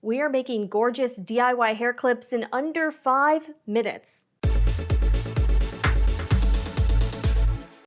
We are making gorgeous DIY hair clips in under 5 minutes.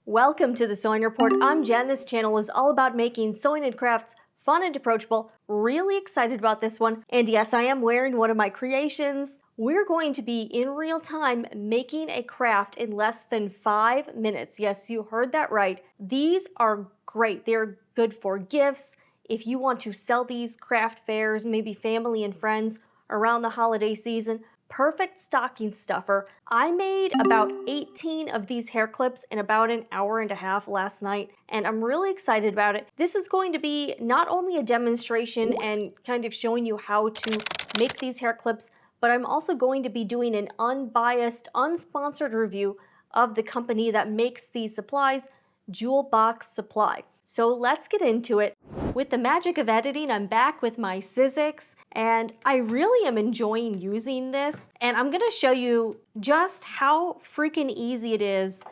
Welcome to the Sewing Report. I'm Jen. This channel is all about making sewing and crafts fun and approachable. Really excited about this one. And yes, I am wearing one of my creations. We're going to be in real time making a craft in less than 5 minutes. Yes, you heard that right. These are great. They're good for gifts. If you want to sell these craft fairs, maybe family and friends around the holiday season, perfect stocking stuffer. I made about 18 of these hair clips in about an hour and a half last night, and I'm really excited about it. This is going to be not only a demonstration and kind of showing you how to make these hair clips, but I'm also going to be doing an unbiased, unsponsored review of the company that makes these supplies, Jewel Box Supply. So let's get into it. With the magic of editing, I'm back with my Sizzix, and I really am enjoying using this. And I'm gonna show you just how freaking easy it is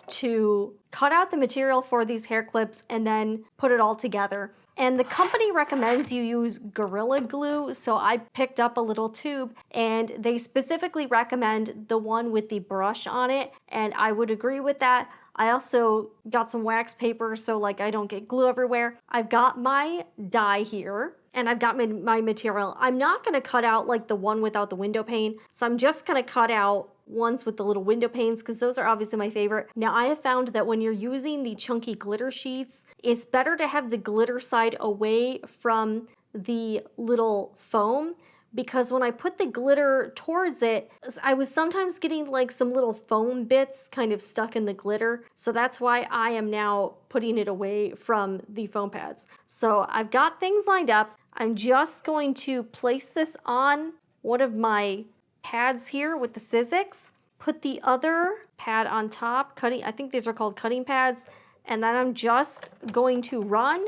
to cut out the material for these hair clips and then put it all together. And the company recommends you use Gorilla Glue, so I picked up a little tube, and they specifically recommend the one with the brush on it, and I would agree with that. I also got some wax paper so like I don't get glue everywhere. I've got my die here, and I've got my material. I'm not gonna cut out like the one without the window pane, so I'm just gonna cut out ones with the little window panes because those are obviously my favorite. Now I have found that when you're using the chunky glitter sheets, it's better to have the glitter side away from the little foam, because when I put the glitter towards it, I was sometimes getting like some little foam bits kind of stuck in the glitter. So that's why I am now putting it away from the foam pads. So I've got things lined up. I'm just going to place this on one of my pads here with the Sizzix, put the other pad on top, I think these are called cutting pads, and then I'm just going to run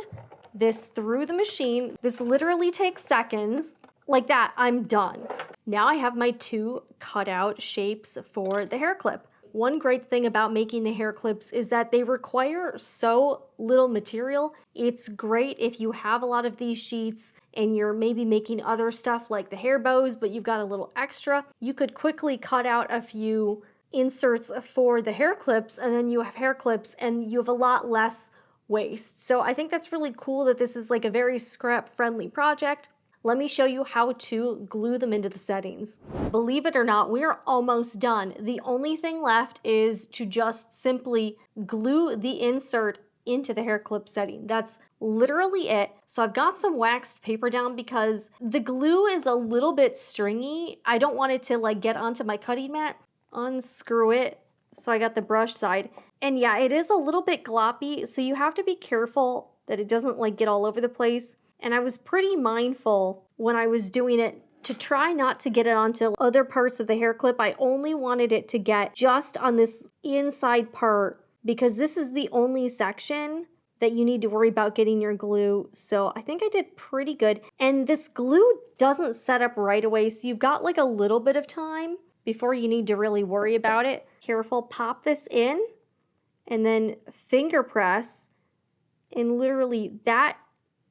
this through the machine. This literally takes seconds. Like that, I'm done. Now I have my two cutout shapes for the hair clip. One great thing about making the hair clips is that they require so little material. It's great if you have a lot of these sheets and you're maybe making other stuff like the hair bows, but you've got a little extra. You could quickly cut out a few inserts for the hair clips, and then you have hair clips and you have a lot less waste. So I think that's really cool that this is like a very scrap-friendly project. Let me show you how to glue them into the settings. Believe it or not, we are almost done. The only thing left is to just simply glue the insert into the hair clip setting. That's literally it. So I've got some waxed paper down because the glue is a little bit stringy. I don't want it to like get onto my cutting mat. Unscrew it. So I got the brush side. And yeah, it is a little bit gloppy, so you have to be careful that it doesn't like get all over the place. And I was pretty mindful when I was doing it to try not to get it onto other parts of the hair clip. I only wanted it to get just on this inside part because this is the only section that you need to worry about getting your glue. So I think I did pretty good. And this glue doesn't set up right away, so you've got like a little bit of time before you need to really worry about it. Careful, pop this in and then finger press, and literally that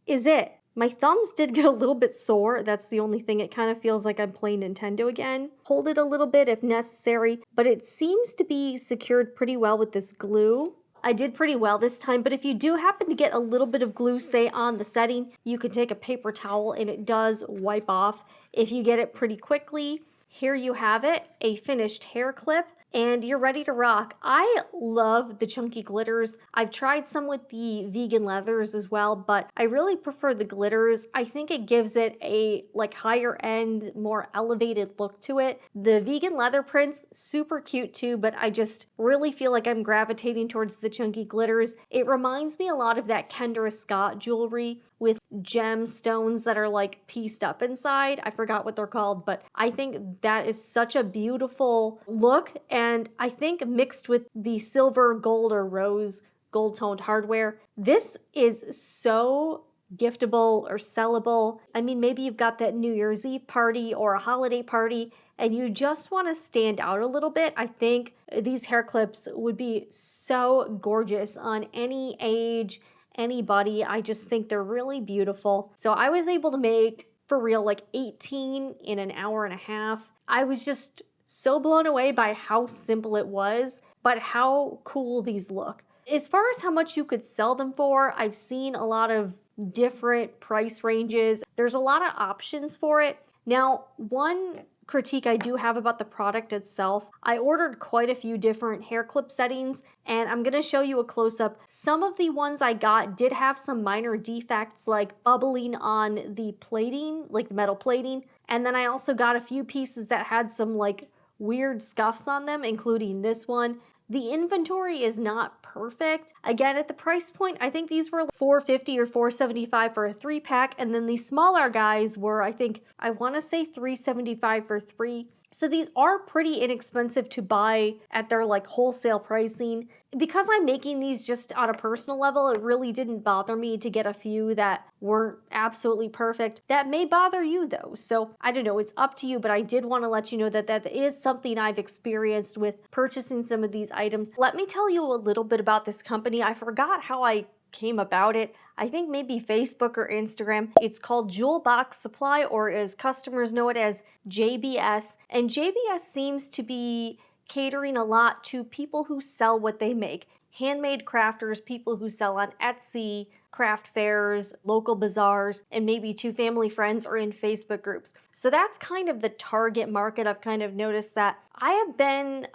is it. My thumbs did get a little bit sore. That's the only thing. It kind of feels like I'm playing Nintendo again. Hold it a little bit if necessary, but it seems to be secured pretty well with this glue. I did pretty well this time, but if you do happen to get a little bit of glue, say on the setting, you can take a paper towel and it does wipe off. If you get it pretty quickly, here you have it, a finished hair clip. And you're ready to rock. I love the chunky glitters. I've tried some with the vegan leathers as well, but I really prefer the glitters. I think it gives it a like higher end, more elevated look to it. The vegan leather prints, super cute too, but I just really feel like I'm gravitating towards the chunky glitters. It reminds me a lot of that Kendra Scott jewelry with gemstones that are like pieced up inside. I forgot what they're called, but I think that is such a beautiful look. And I think mixed with the silver, gold, or rose gold toned hardware, this is so giftable or sellable. I mean, maybe you've got that New Year's Eve party or a holiday party and you just want to stand out a little bit. I think these hair clips would be so gorgeous on any age, anybody. I just think they're really beautiful. So I was able to make for real, like 18 in an hour and a half. I was just so blown away by how simple it was, but how cool these look. As far as how much you could sell them for, I've seen a lot of different price ranges. There's a lot of options for it. Now, one critique I do have about the product itself, I ordered quite a few different hair clip settings, and I'm gonna show you a close-up. Some of the ones I got did have some minor defects like bubbling on the plating, like the metal plating, and then I also got a few pieces that had some like weird scuffs on them, including this one. The inventory is not perfect. Again, at the price point, I think these were $4.50 or $4.75 for a 3-pack, and then the smaller guys were, I want to say $3.75 for 3. So these are pretty inexpensive to buy at their like wholesale pricing. Because I'm making these just on a personal level, it really didn't bother me to get a few that weren't absolutely perfect. That may bother you though, so I don't know, it's up to you, but I did want to let you know that that is something I've experienced with purchasing some of these items. Let me tell you a little bit about this company. I forgot how I came about it. I think maybe Facebook or Instagram. It's called Jewel Box Supply, or as customers know it as JBS. And JBS seems to be catering a lot to people who sell what they make. Handmade crafters, people who sell on Etsy, craft fairs, local bazaars, and maybe to family friends or in Facebook groups. So that's kind of the target market. I've kind of noticed that. I have been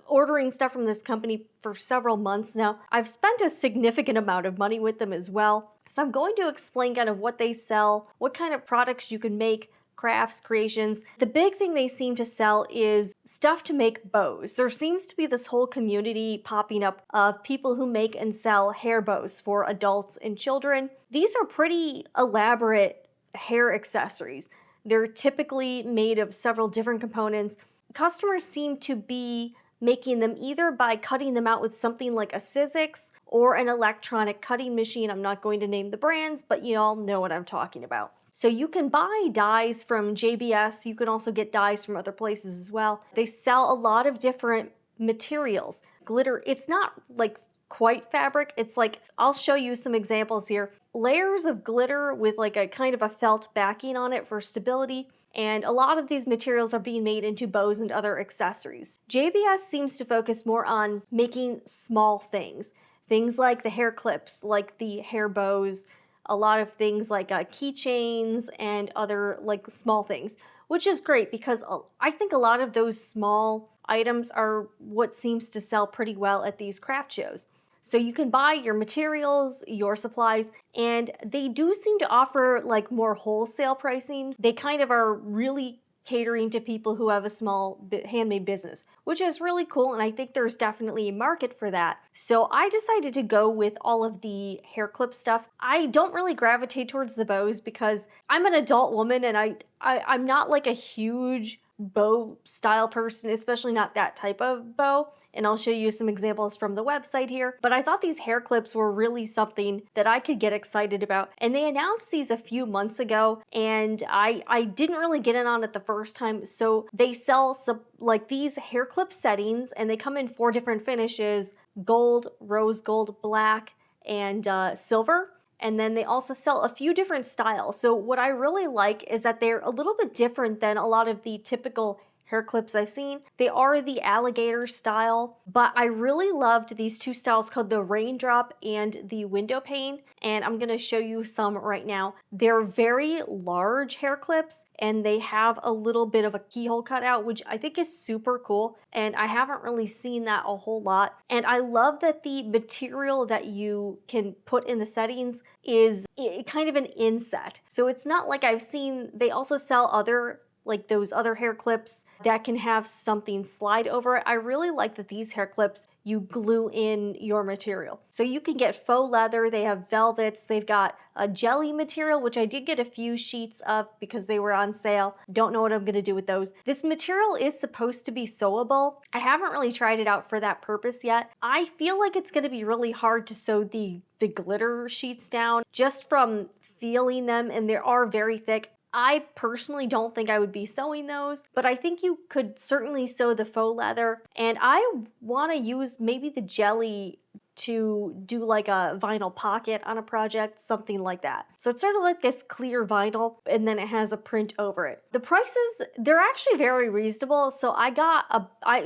ordering stuff from this company for several months now. I've spent a significant amount of money with them as well. So I'm going to explain kind of what they sell, what kind of products you can make, crafts, creations. The big thing they seem to sell is stuff to make bows. There seems to be this whole community popping up of people who make and sell hair bows for adults and children. These are pretty elaborate hair accessories. They're typically made of several different components. Customers seem to be making them either by cutting them out with something like a Sizzix or an electronic cutting machine. I'm not going to name the brands, but you all know what I'm talking about. So you can buy dies from JBS. You can also get dies from other places as well. They sell a lot of different materials. Glitter, it's not like quite fabric. It's like, I'll show you some examples here. Layers of glitter with like a kind of a felt backing on it for stability. And a lot of these materials are being made into bows and other accessories. JBS seems to focus more on making small things. Things like the hair clips, like the hair bows, a lot of things like keychains and other like small things, which is great because I think a lot of those small items are what seems to sell pretty well at these craft shows. So you can buy your materials, your supplies, and they do seem to offer like more wholesale pricing. They kind of are really catering to people who have a small handmade business, which is really cool, and I think there's definitely a market for that. So I decided to go with all of the hair clip stuff. I don't really gravitate towards the bows because I'm an adult woman and I'm not like a huge bow style person, especially not that type of bow. And I'll show you some examples from the website here. But I thought these hair clips were really something that I could get excited about. And they announced these a few months ago, and I didn't really get in on it the first time. So they sell some like these hair clip settings, and they come in 4 different finishes: gold, rose gold, black, and silver. And then they also sell a few different styles. So what I really like is that they're a little bit different than a lot of the typical hair clips I've seen. They are the alligator style, but I really loved these 2 styles called the raindrop and the window pane, and I'm gonna show you some right now. They're very large hair clips, and they have a little bit of a keyhole cut out, which I think is super cool, and I haven't really seen that a whole lot. And I love that the material that you can put in the settings is kind of an inset. So it's not like I've seen, they also sell other like those other hair clips that can have something slide over it. I really like that these hair clips, you glue in your material. So you can get faux leather, they have velvets, they've got a jelly material, which I did get a few sheets of because they were on sale. Don't know what I'm gonna do with those. This material is supposed to be sewable. I haven't really tried it out for that purpose yet. I feel like it's gonna be really hard to sew the glitter sheets down just from feeling them, and they are very thick. I personally don't think I would be sewing those, but I think you could certainly sew the faux leather. And I want to use maybe the jelly to do like a vinyl pocket on a project, something like that. So it's sort of like this clear vinyl, and then it has a print over it. The prices, they're actually very reasonable. So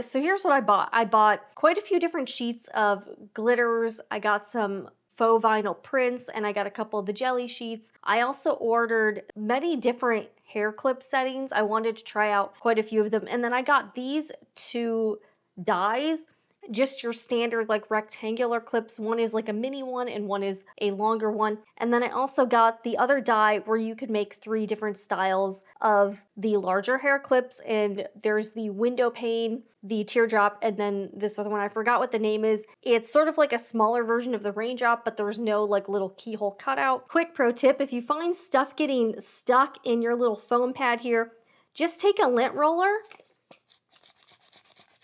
so here's what I bought. I bought quite a few different sheets of glitters. I got some faux vinyl prints, and I got a couple of the jelly sheets. I also ordered many different hair clip settings. I wanted to try out quite a few of them. And then I got these two dies, just your standard like rectangular clips. One is like a mini one and one is a longer one. And then I also got the other die where you could make 3 different styles of the larger hair clips. And there's the window pane, the teardrop, and then this other one, I forgot what the name is. It's sort of like a smaller version of the raindrop, but there's no like little keyhole cutout. Quick pro tip, if you find stuff getting stuck in your little foam pad here, just take a lint roller,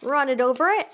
run it over it.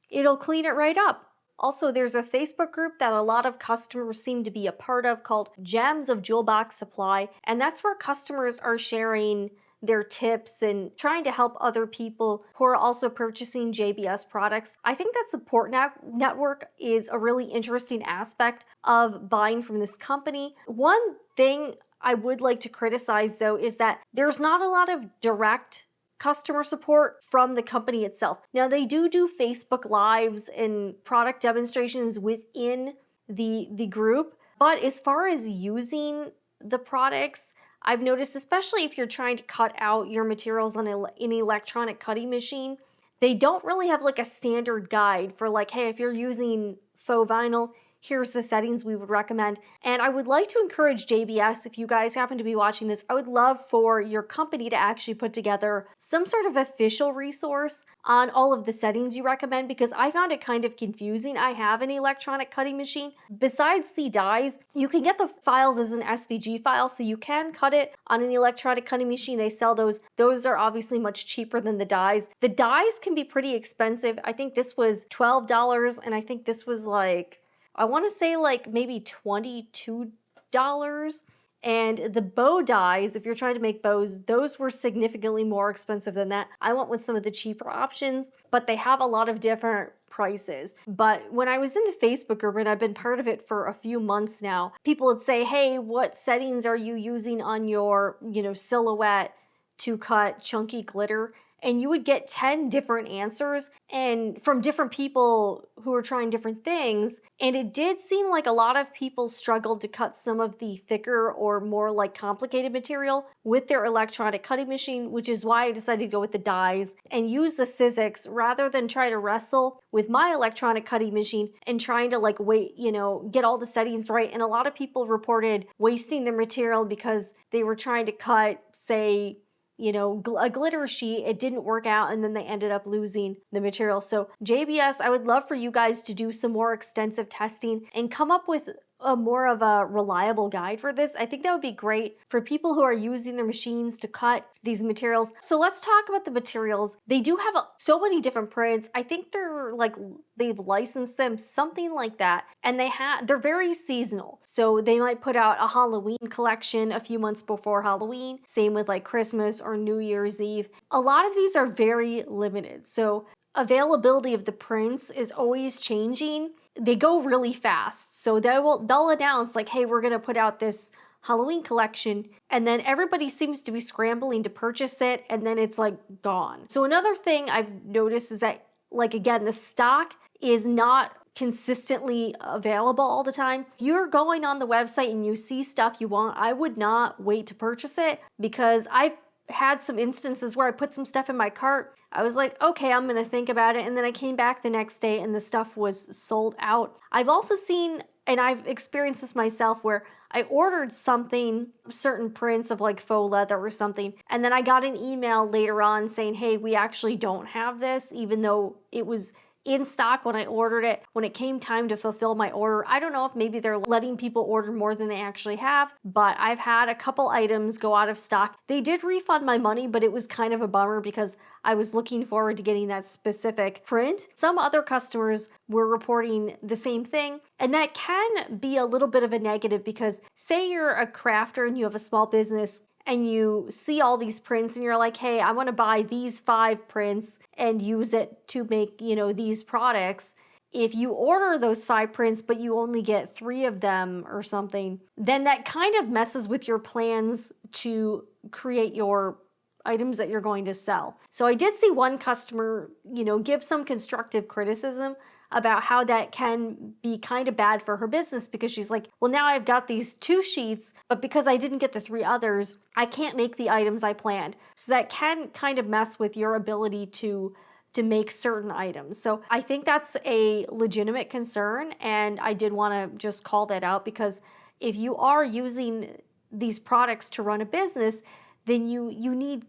It'll clean it right up. Also, there's a Facebook group that a lot of customers seem to be a part of called Gems of Jewel Box Supply, and that's where customers are sharing their tips and trying to help other people who are also purchasing JBS products. I think that support network is a really interesting aspect of buying from this company. One thing I would like to criticize though is that there's not a lot of direct customer support from the company itself. Now they do Facebook Lives and product demonstrations within the group, but as far as using the products, I've noticed, especially if you're trying to cut out your materials on an electronic cutting machine, they don't really have like a standard guide for like, hey, if you're using faux vinyl, here's the settings we would recommend. And I would like to encourage JBS, if you guys happen to be watching this, I would love for your company to actually put together some sort of official resource on all of the settings you recommend, because I found it kind of confusing. I have an electronic cutting machine. Besides the dies, you can get the files as an SVG file, so you can cut it on an electronic cutting machine. They sell those. Those are obviously much cheaper than the dies. The dies can be pretty expensive. I think this was $12, and I think this was like, I want to say like maybe $22. And the bow dies, if you're trying to make bows, those were significantly more expensive than that. I went with some of the cheaper options, but they have a lot of different prices. But when I was in the Facebook group, and I've been part of it for a few months now, people would say, hey, what settings are you using on your, silhouette to cut chunky glitter? And you would get 10 different answers and from different people who were trying different things. And it did seem like a lot of people struggled to cut some of the thicker or more like complicated material with their electronic cutting machine, which is why I decided to go with the dies and use the Sizzix rather than try to wrestle with my electronic cutting machine and trying to get all the settings right. And a lot of people reported wasting their material because they were trying to cut, say, a glitter sheet, it didn't work out, and then they ended up losing the material. So JBS, I would love for you guys to do some more extensive testing and come up with a more of a reliable guide for this. I think that would be great for people who are using their machines to cut these materials. So let's talk about the materials. They do have so many different prints. I think they've licensed them, something like that. And they're very seasonal. So they might put out a Halloween collection a few months before Halloween. Same with like Christmas or New Year's Eve. A lot of these are very limited. So availability of the prints is always changing. They go really fast. So they'll announce like, hey, we're going to put out this Halloween collection, and then everybody seems to be scrambling to purchase it, and then it's like gone. So another thing I've noticed is that, like, again, the stock is not consistently available all the time. If you're going on the website and you see stuff you want, I would not wait to purchase it, because I've had some instances where I put some stuff in my cart. I was like, okay, I'm gonna think about it. And then I came back the next day and the stuff was sold out. I've also seen, and I've experienced this myself, where I ordered something, certain prints of like faux leather or something, and then I got an email later on saying, hey, we actually don't have this, even though it was in stock when I ordered it. When it came time to fulfill my order, I don't know if maybe they're letting people order more than they actually have, but I've had a couple items go out of stock. They did refund my money, but it was kind of a bummer because I was looking forward to getting that specific print. Some other customers were reporting the same thing, and that can be a little bit of a negative, because say you're a crafter and you have a small business and you see all these prints and you're like, hey, I want to buy these 5 prints and use it to make, these products. if you order those 5 prints but you only get 3 of them or something, then that kind of messes with your plans to create your items that you're going to sell. So I did see one customer, give some constructive criticism about how that can be kind of bad for her business, because she's like, well, now I've got these 2 sheets, but because I didn't get the 3 others, I can't make the items I planned. So that can kind of mess with your ability to make certain items. So I think that's a legitimate concern, and I did want to just call that out, because if you are using these products to run a business, then you need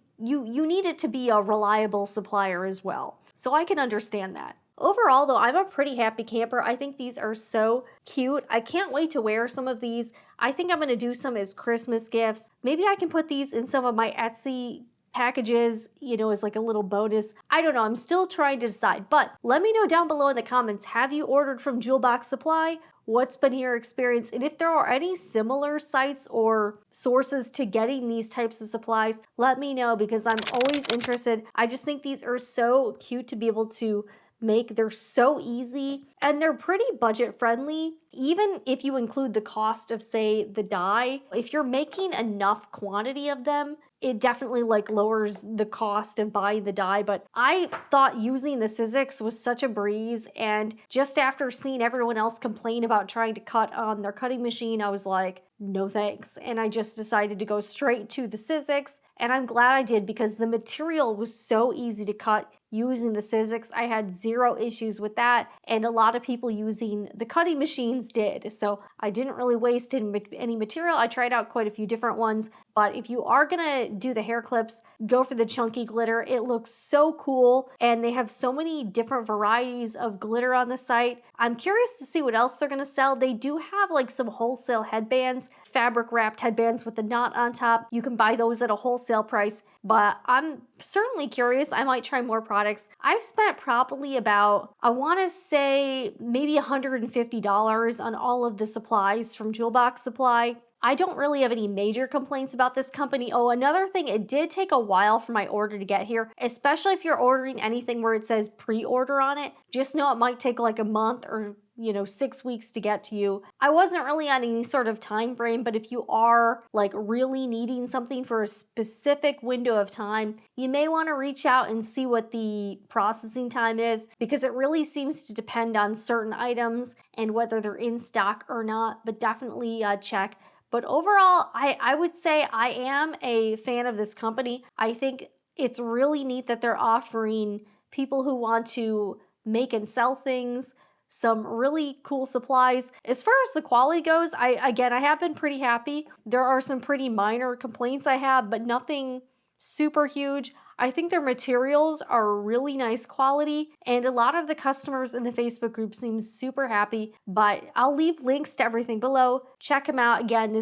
it to be a reliable supplier as well. So I can understand that. Overall though, I'm a pretty happy camper. I think these are so cute. I can't wait to wear some of these. I think I'm gonna do some as Christmas gifts. Maybe I can put these in some of my Etsy packages, as like a little bonus. I don't know, I'm still trying to decide, but let me know down below in the comments, have you ordered from Jewel Box Supply? What's been your experience? And if there are any similar sites or sources to getting these types of supplies, let me know, because I'm always interested. I just think these are so cute to be able to make. They're so easy and they're pretty budget friendly. Even if you include the cost of, say, the dye, if you're making enough quantity of them, it definitely lowers the cost of buying the dye. But I thought using the Sizzix was such a breeze, and just after seeing everyone else complain about trying to cut on their cutting machine, I was like, no thanks. And I just decided to go straight to the Sizzix, and I'm glad I did, because the material was so easy to cut using the Sizzix. I had 0 issues with that, and a lot of people using the cutting machines did. So I didn't really waste any material. I tried out quite a few different ones, but if you are gonna do the hair clips, go for the chunky glitter. It looks so cool, and they have so many different varieties of glitter on the site. I'm curious to see what else they're gonna sell. They do have some wholesale headbands, fabric wrapped headbands with the knot on top. You can buy those at a wholesale price, but I'm certainly curious. I might try more products. I've spent probably about, I wanna say maybe $150 on all of the supplies from Jewel Box Supply. I don't really have any major complaints about this company. Oh, another thing, it did take a while for my order to get here, especially if you're ordering anything where it says pre-order on it. Just know it might take like a month or 6 weeks to get to you. I wasn't really on any sort of time frame, but if you are really needing something for a specific window of time, you may want to reach out and see what the processing time is, because it really seems to depend on certain items and whether they're in stock or not, but definitely check. But overall, I would say I am a fan of this company. I think it's really neat that they're offering people who want to make and sell things some really cool supplies. As far as the quality goes, I have been pretty happy. There are some pretty minor complaints I have, but nothing super huge. I think their materials are really nice quality, and a lot of the customers in the Facebook group seem super happy, but I'll leave links to everything below. Check them out. Again,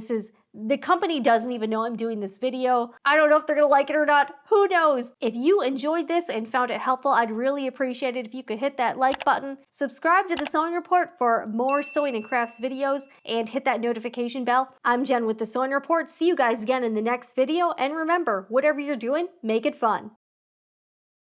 the company doesn't even know I'm doing this video. I don't know if they're gonna like it or not. Who knows? If you enjoyed this and found it helpful, I'd really appreciate it if you could hit that like button, subscribe to the Sewing Report for more sewing and crafts videos, and hit that notification bell. I'm Jen with the Sewing Report. See you guys again in the next video, and remember, whatever you're doing, make it fun.